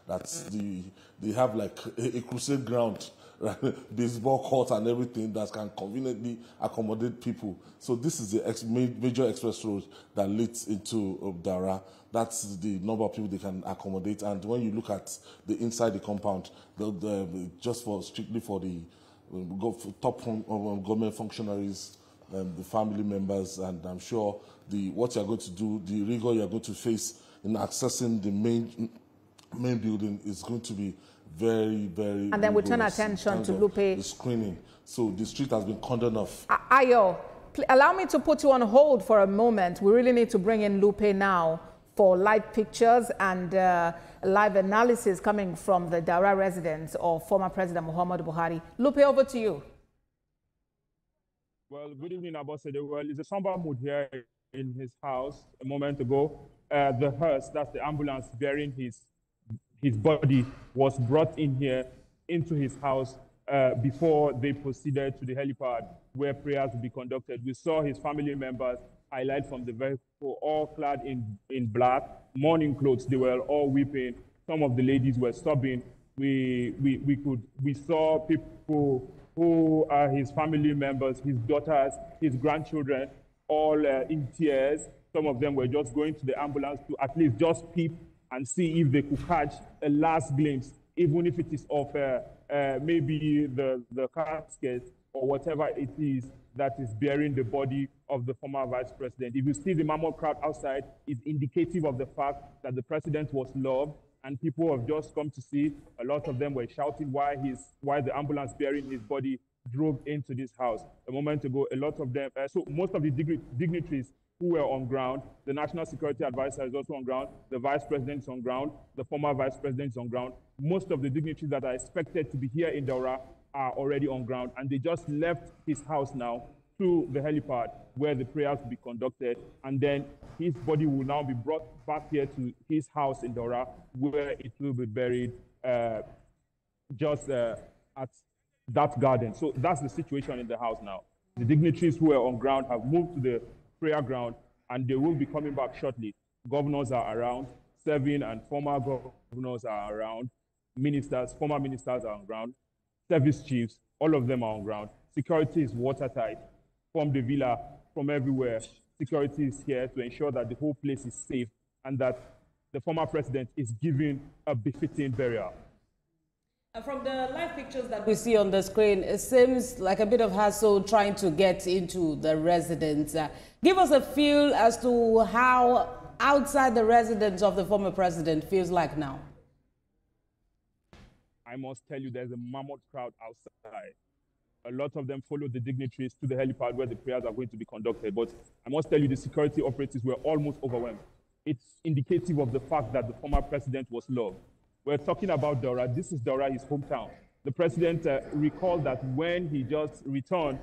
that they have like a crusade ground, baseball court and everything that can conveniently accommodate people. So this is the major express road that leads into Daura. That's the number of people they can accommodate. And when you look at the inside the compound, just strictly for the top government functionaries, the family members, and I'm sure what you're going to do, the rigor you're going to face in accessing the main building is going to be very, very. And then we turn attention to Lupe. The screening. So the street has been cordoned off. Ayo, allow me to put you on hold for a moment. We really need to bring in Lupe now for live pictures and live analysis coming from the Daura residence of former President Muhammadu Buhari. Lupe, over to you. Well, good evening, Abosede. Well, it's a somber mood here in his house a moment ago. The hearse, that's the ambulance bearing his body, was brought in here into his house before they proceeded to the helipad where prayers will be conducted. We saw his family members highlight from the vehicle, all clad in black, mourning clothes. They were all weeping. Some of the ladies were sobbing. We saw people who are his family members, his daughters, his grandchildren, all in tears. Some of them were just going to the ambulance to at least just peep and see if they could catch a last glimpse, even if it is of maybe the casket or whatever it is that is bearing the body of the former vice president. If you see the mammoth crowd outside, it's indicative of the fact that the president was loved, and people have just come to see. A lot of them were shouting why the ambulance bearing his body drove into this house. A moment ago, a lot of them, so most of the dignitaries who were on ground, the National Security Advisor is also on ground, the Vice President is on ground, the former Vice President is on ground. Most of the dignitaries that are expected to be here in Daura are already on ground, and they just left his house now to the helipad where the prayers will be conducted, and then his body will now be brought back here to his house in Daura where it will be buried just at that garden. So that's the situation in the house now. The dignitaries who are on ground have moved to the prayer ground, and they will be coming back shortly. Governors are around, serving and former governors are around, ministers, former ministers are on ground, service chiefs, all of them are on ground. Security is watertight from the villa, from everywhere. Security is here to ensure that the whole place is safe and that the former president is given a befitting burial. And from the live pictures that we see on the screen, it seems like a bit of hassle trying to get into the residence. Give us a feel as to how outside the residence of the former president feels like now. I must tell you, there's a mammoth crowd outside. A lot of them followed the dignitaries to the helipad where the prayers are going to be conducted. But I must tell you, the security operatives were almost overwhelmed. It's indicative of the fact that the former president was loved. We're talking about Daura. This is Daura, his hometown. The president recalled that when he just returned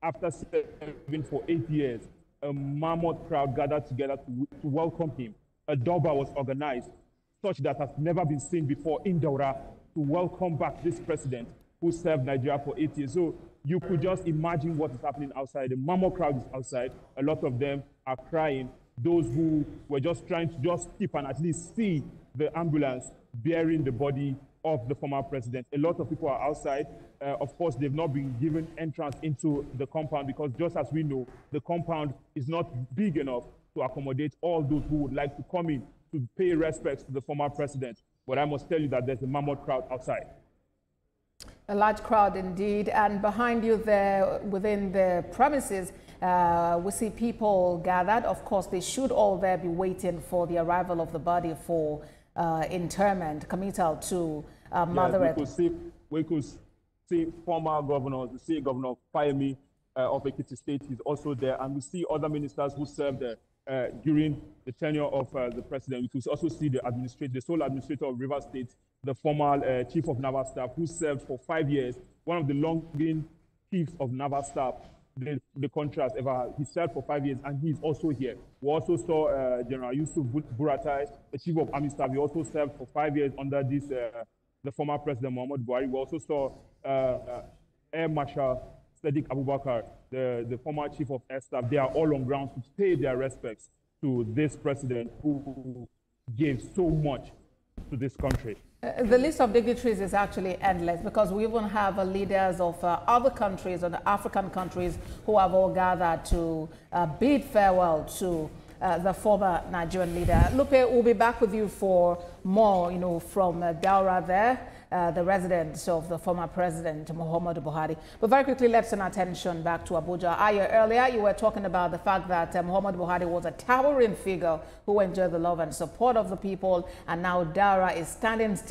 after serving for 8 years, a mammoth crowd gathered together to welcome him. A Durbar was organized, such that has never been seen before in Daura, to welcome back this president who served Nigeria for 8 years. So you could just imagine what is happening outside. The mammoth crowd is outside. A lot of them are crying. Those who were just trying to just keep and at least see the ambulance bearing the body of the former president. A lot of people are outside. Of course, they've not been given entrance into the compound because, just as we know, the compound is not big enough to accommodate all those who would like to come in to pay respects to the former president. But I must tell you that there's a mammoth crowd outside. A large crowd indeed. And behind you there, within the premises, we see people gathered. Of course, they should all there be waiting for the arrival of the body for interment, committal to Mother Earth. We could see former governors, the state governor Fayemi of Ekiti State is also there, and we see other ministers who served during the tenure of the president. We could also see the sole administrator of Rivers State, the former chief of naval staff, who served for 5 years, one of the longest chiefs of naval staff the country has ever had. He served for 5 years, and he's also here. We also saw General Yusuf Buratai, the chief of army staff. He also served for 5 years under this the former president Muhammadu Buhari. We also saw Air Marshal Sadiq Abubakar, the former chief of air staff. They are all on ground to pay their respects to this president who gave so much to this country. The list of dignitaries is actually endless, because we even have leaders of other countries, or the African countries, who have all gathered to bid farewell to the former Nigerian leader. Lupe, we'll be back with you for more, from Daura there, the residence of the former president, Muhammadu Buhari. But very quickly, let's turn our attention back to Abuja. Aya, earlier you were talking about the fact that Muhammadu Buhari was a towering figure who enjoyed the love and support of the people, and now Daura is standing still.